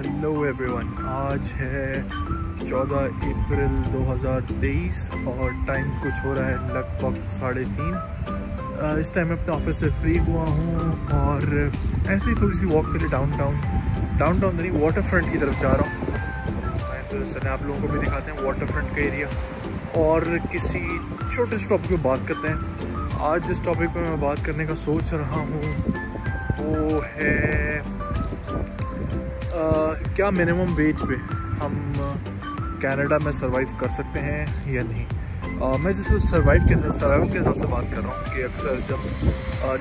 Hello everyone, आज है 14 अप्रैल 2023 और टाइम कुछ हो रहा है लगभग 3:30। इस टाइम मैं अपने ऑफिस से फ्री हुआ हूँ और ऐसे ही थोड़ी सी वॉक के लिए डाउनटाउन नहीं, वाटर फ्रंट की तरफ जा रहा हूँ। मैं फिर चले आप लोगों को भी दिखाते हैं वाटर फ्रंट का एरिया और किसी छोटे से टॉपिक पे बात करते हैं। आज जिस टॉपिक पे मैं बात करने का सोच रहा हूँ वो है क्या मिनिमम वेज पे हम कनाडा में सरवाइव कर सकते हैं या नहीं। मैं जिस सर्वाइवल के हिसाब से बात कर रहा हूँ कि अक्सर जब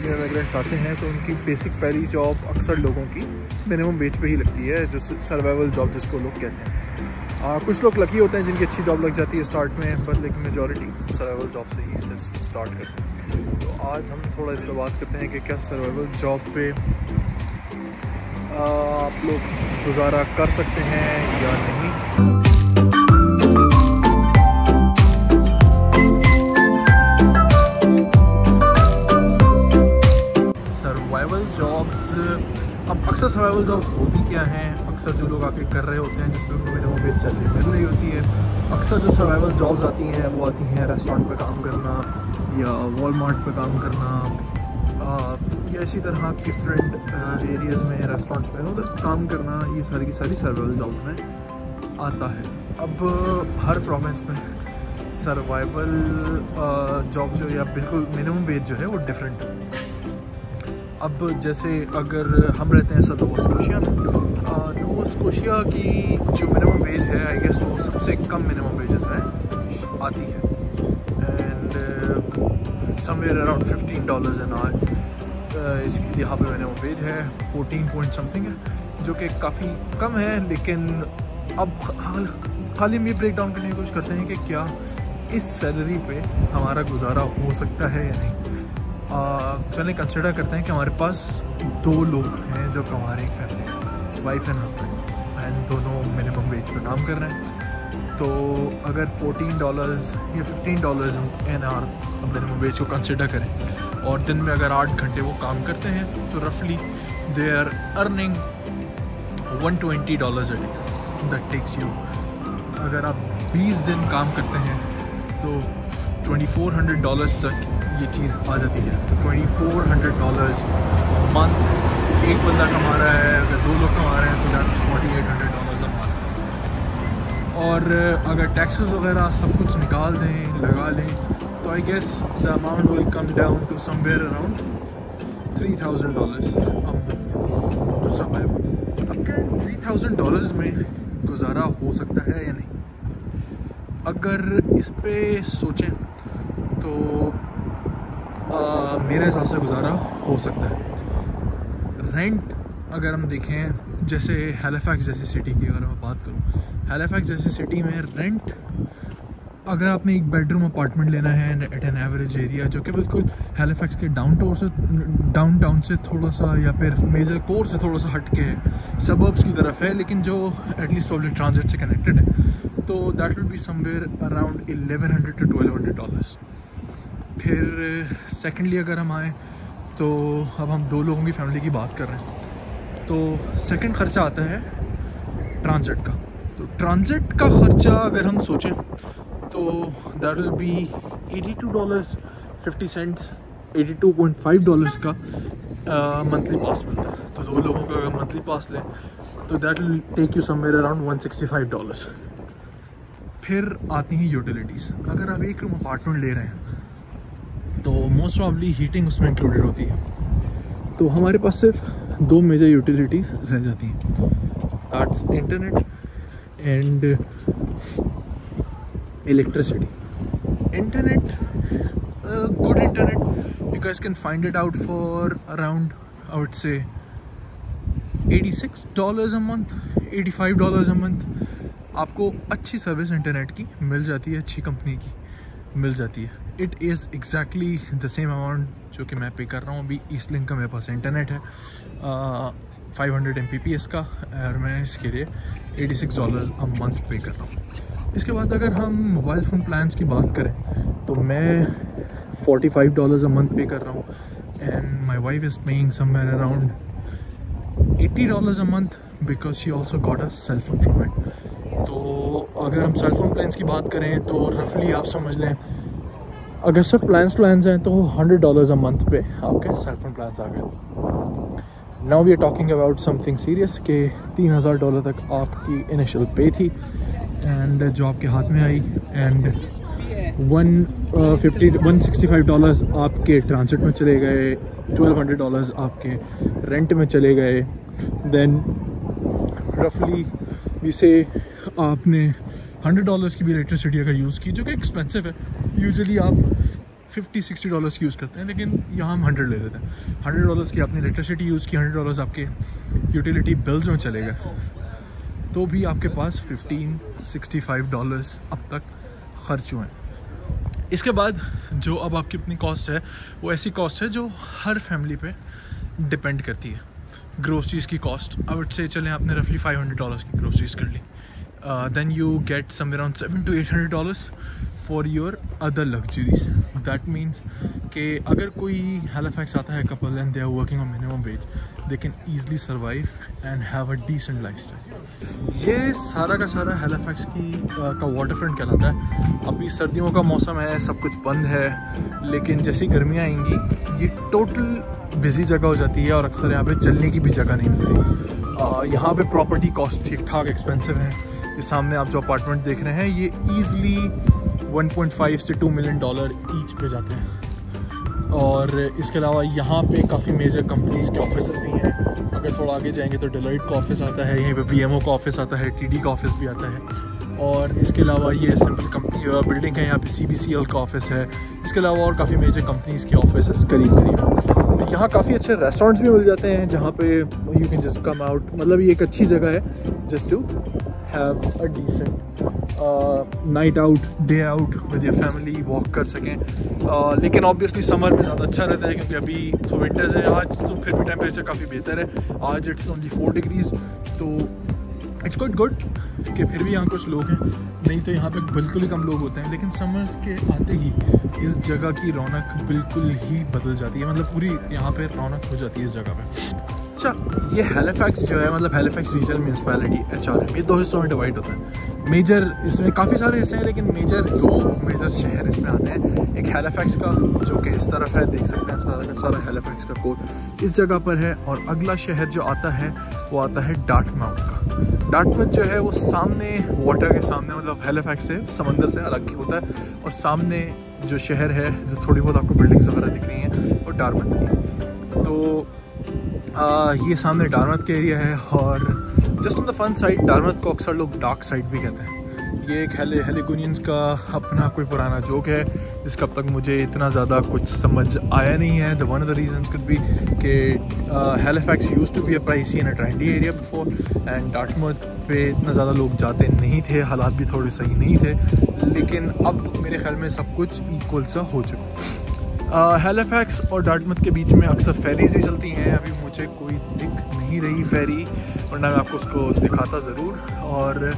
न्यू इमिग्रेंट्स आते हैं तो उनकी बेसिक पहली जॉब अक्सर लोगों की मिनिमम वेज पे ही लगती है, जो सर्वाइवल जॉब जिसको लोग कहते हैं। कुछ लोग लकी होते हैं जिनकी अच्छी जॉब लग जाती है स्टार्ट में, पर लेकिन मेजॉरिटी सर्वाइवल जॉब से ही स्टार्ट करते हैं। तो आज हम थोड़ा इस पर बात करते हैं कि क्या सर्वाइवल जॉब पे आप लोग गुजारा कर सकते हैं या नहीं। सर्वाइवल जॉब्स, अब अक्सर सर्वाइवल जॉब्स होती क्या हैं, अक्सर जो लोग आके कर रहे होते हैं जिसमें उनको मिनिमम वेज सैलरी मिल रही होती है। अक्सर जो सर्वाइवल जॉब्स आती हैं वो आती हैं रेस्टोरेंट पे काम करना या वॉलमार्ट पे काम करना या इसी तरह डिफरेंट एरियाज़ में रेस्टोरेंट्स में उधर काम करना। ये सारी की सारी सर्वाइवल जॉब्स में आता है। अब हर प्रोविंस में सर्वाइवल जॉब जो या बिल्कुल मिनिमम वेज जो है वो डिफरेंट है। अब जैसे अगर हम रहते हैं सर नोवा स्कोशिया में, नोवा स्कोशिया की जो मिनिमम वेज है आई गेस वो सबसे कम मिनिमम वेजेस में आती है and somewhere around $15 an hour. इसके यहाँ पे मिनिमम वेज है 14 पॉइंट समथिंग है, जो कि काफ़ी कम है। लेकिन अब खाली हम ये ब्रेक डाउन करने की कोशिश करते हैं कि क्या इस सैलरी पे हमारा गुजारा हो सकता है या नहीं। चलें कंसिडर करते हैं कि हमारे पास 2 लोग हैं जो कमा रहे हैं, family, wife and husband, and दोनों मिनिमम वेज पे काम कर रहे हैं। तो अगर $14 या $15 एन आवर मिनिमम वेज को कंसिडर करें और दिन में अगर 8 घंटे वो काम करते हैं तो रफली they are earning $120 a day। That takes you, अगर आप 20 दिन काम करते हैं तो $2400 तक ये चीज़ आ जाती है। तो $2400 मंथ एक बंदा कमा रहा है, अगर 2 लोग कमा रहे हैं तो दैट्स $4800 a मंथ। और अगर टैक्सेस वगैरह सब कुछ निकाल दें, लगा लें, तो I guess the amount will come down to somewhere around $3000 to survive. अब क्या $3000 में गुजारा हो सकता है या नहीं? अगर इस पे सोचें तो मेरे हिसाब से गुजारा हो सकता है। रेंट अगर हम देखें, जैसे हैलिफैक्स जैसी सिटी की अगर मैं बात करूँ, हैलिफैक्स जैसी सिटी में रेंट अगर आपने एक बेडरूम अपार्टमेंट लेना है एट एन एवरेज एरिया जो कि बिल्कुल हैलिफैक्स के डाउनटाउन से थोड़ा सा या फिर मेजर कोर से थोड़ा सा हट के है, सबर्ब्स की तरफ है, लेकिन जो एटलीस्ट पब्लिक ट्रांजिट से कनेक्टेड है, तो that will be somewhere around $1100 to $1200। फिर सेकेंडली अगर हम आएँ तो अब हम 2 लोगों की फैमिली की बात कर रहे हैं तो सेकेंड ख़र्चा आता है ट्रांजिट का। तो ट्रांजिट का ख़र्चा अगर हम सोचें तो दैट विल बी $82.50 $82.5 का मंथली पास मिलता है। तो 2 लोगों का अगर मंथली पास लें तो that will take you somewhere around $165। फिर आती हैं यूटिलिटीज़। अगर आप एक रूम अपार्टमेंट ले रहे हैं तो मोस्ट प्रॉब्ली हीटिंग उसमें इंक्लूडेड होती है, तो हमारे पास सिर्फ 2 मेजर यूटिलिटीज़ रह जाती हैं, that's internet and electricity. Internet, good internet, you guys can find it out for around, I would say, $86 a month, $85 a month। आपको अच्छी सर्विस इंटरनेट की मिल जाती है, अच्छी कंपनी की मिल जाती है। It is exactly the same amount जो कि मैं पे कर रहा हूँ अभी। ईस्ट लिंक का मेरे पास इंटरनेट है 500 Mbps का, और मैं इसके लिए $86 a month पे कर रहा हूँ। इसके बाद अगर हम मोबाइल फ़ोन प्लान्स की बात करें तो मैं $45 a month पे कर रहा हूँ and my wife is paying somewhere around $80 a month because she also got a cell phone from it. तो अगर हम सेल फोन प्लान्स की बात करें तो रफली आप समझ लें, अगर सब प्लान्स हैं तो $100 a month पे आपके सेल फोन प्लान्स आ गए. Now we are talking about something serious के $3000 तक आपकी इनिशियल पे थी एंड जो आपके हाथ में आई, एंड $165 आपके ट्रांसिट में चले गए, $1200 आपके रेंट में चले गए. देन रफली वी से आपने $100 की भी इलेक्ट्रिसिटी अगर यूज़ की, जो कि एक्सपेंसिव है, यूजुअली आप $50-60 की यूज़ करते हैं, लेकिन यहाँ हम 100 ले लेते हैं. $100 की आपने इलेक्ट्रिसिटी यूज़ की, $100 आपके यूटिलिटी बिल्स में चले गए, तो भी आपके पास $15-65 अब तक खर्च हुए हैं. इसके बाद जो अब आपकी अपनी कॉस्ट है वो ऐसी कॉस्ट है जो हर फैमिली पे डिपेंड करती है. ग्रोसरीज़ की कॉस्ट, आई वुड से चलें आपने रफली $500 की ग्रोसरीज़ कर ली, then you get somewhere around $700-800 for your other luxuries. That means कि अगर कोई हैलिफैक्स आता है couple and they are working on minimum wage, they can easily survive and have a decent lifestyle. ये सारा का सारा हैलिफैक्स का वाटर फ्रंट कहलाता है. अभी सर्दियों का मौसम है, सब कुछ बंद है, लेकिन जैसी गर्मियाँ आएंगी ये टोटल बिजी जगह हो जाती है और अक्सर यहाँ पे चलने की भी जगह नहीं मिलती. यहाँ पे प्रॉपर्टी कॉस्ट ठीक ठाक एक्सपेंसिव है. ये सामने आप जो अपार्टमेंट देख रहे हैं ये ईज़िली $1.5 से $2 मिलियन ईच पे जाते हैं. और इसके अलावा यहाँ पे काफ़ी मेजर कंपनीज़ के ऑफिस भी हैं. अगर थोड़ा आगे जाएंगे तो डेलॉइट का ऑफिस आता है, यहीं पे BMO का ऑफिस आता है, TD का ऑफिस भी आता है. और इसके अलावा ये सिंपल कंपनी बिल्डिंग है, यहाँ पे CBCL का ऑफिस है. इसके अलावा और काफ़ी मेजर कंपनीज़ के ऑफिस करीब. यहाँ काफ़ी अच्छे रेस्टोरेंट्स भी मिल जाते हैं जहाँ पे you can just come out. मतलब ये एक अच्छी जगह है just to have a decent night out, day out with your family, walk कर सकें. लेकिन ऑब्वियसली समर में ज़्यादा अच्छा रहता है क्योंकि अभी तो विंटर्स है. आज तो फिर भी टेम्परेचर काफ़ी बेहतर है. आज इट्स ओनली 4 डिग्रीज, तो इट्स क्वाइट गुड कि फिर भी यहाँ कुछ लोग हैं. नहीं तो यहाँ पे बिल्कुल ही कम लोग होते हैं. लेकिन समर्स के आते ही इस जगह की रौनक बिल्कुल ही बदल जाती है. मतलब पूरी यहाँ पे रौनक हो जाती है इस जगह पे. अच्छा, ये हैलिफैक्स जो है, मतलब हैलिफैक्स रीजनल म्यूनसिपैलिटी HRM, ये 2 हिस्सों में डिवाइड होता है. मेजर इसमें काफ़ी सारे हिस्से हैं, लेकिन दो मेजर शहर इसमें आते हैं. एक हैलिफैक्स का जो कि इस तरफ है, देख सकते हैं सारा का सारा हैलिफैक्स का कोड इस जगह पर है. और अगला शहर जो आता है वो आता है डार्टमाउथ का. डार्टमाउथ जो है वो सामने वाटर के सामने, मतलब हैलिफैक्स से समंदर से अलग होता है. और सामने जो शहर है, जो थोड़ी बहुत आपको बिल्डिंग्स वगैरह दिख रही हैं, वो डार्टमाउथ की. तो ये सामने डार्टमाउथ का एरिया है. और just on the fun side, Dartmouth को अक्सर लोग डार्क साइड भी कहते हैं. ये एक हेलिगोनियंस का अपना कोई पुराना जोक है जिसका अब तक मुझे इतना ज़्यादा कुछ समझ आया नहीं है. The one of the reasons could be कि Halifax used to be a pricey and a trendy area before, and Dartmouth पे इतना ज़्यादा लोग जाते नहीं थे, हालात भी थोड़े सही नहीं थे. लेकिन अब मेरे ख्याल में सब कुछ इक्वल सा हो चुका. हैलिफैक्स और डार्टमाउथ के बीच में अक्सर फेरीज ही चलती हैं. अभी मुझे कोई दिख नहीं रही फेरी, वरना मैं आपको उसको दिखाता ज़रूर. और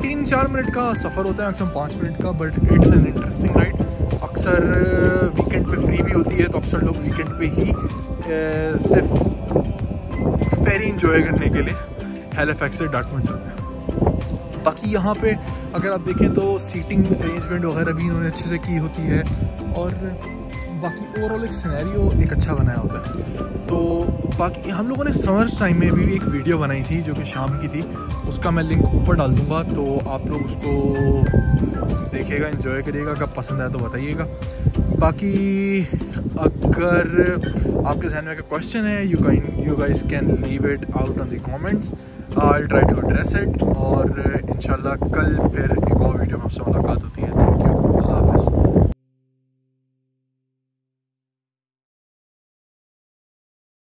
3-4 मिनट का सफ़र होता है, मैक्सिमम 5 मिनट का, but it's an interesting ride. अक्सर वीकेंड पे फ्री भी होती है, तो अक्सर लोग वीकेंड पे ही सिर्फ फेरी इंजॉय करने के लिए हैलिफैक्स से डार्टमाउथ जाते हैं. बाकी यहाँ पे अगर आप देखें तो सीटिंग अरेंजमेंट वगैरह भी इन्होंने अच्छे से की होती है. और बाकी ओवरऑल एक सिनेरियो एक अच्छा बनाया होता है. तो बाकी हम लोगों ने समर टाइम में भी एक वीडियो बनाई थी जो कि शाम की थी. उसका मैं लिंक ऊपर डाल दूँगा, तो आप लोग उसको देखिएगा, एंजॉय करिएगा. अगर पसंद आए तो बताइएगा. बाकी अगर आपके जहन में कोई क्वेश्चन है, you guys can leave it out on the comments. I try to address it. और इंशाल्लाह कल फिर एक और वीडियो में आपसे मुलाकात होती है. Thank you.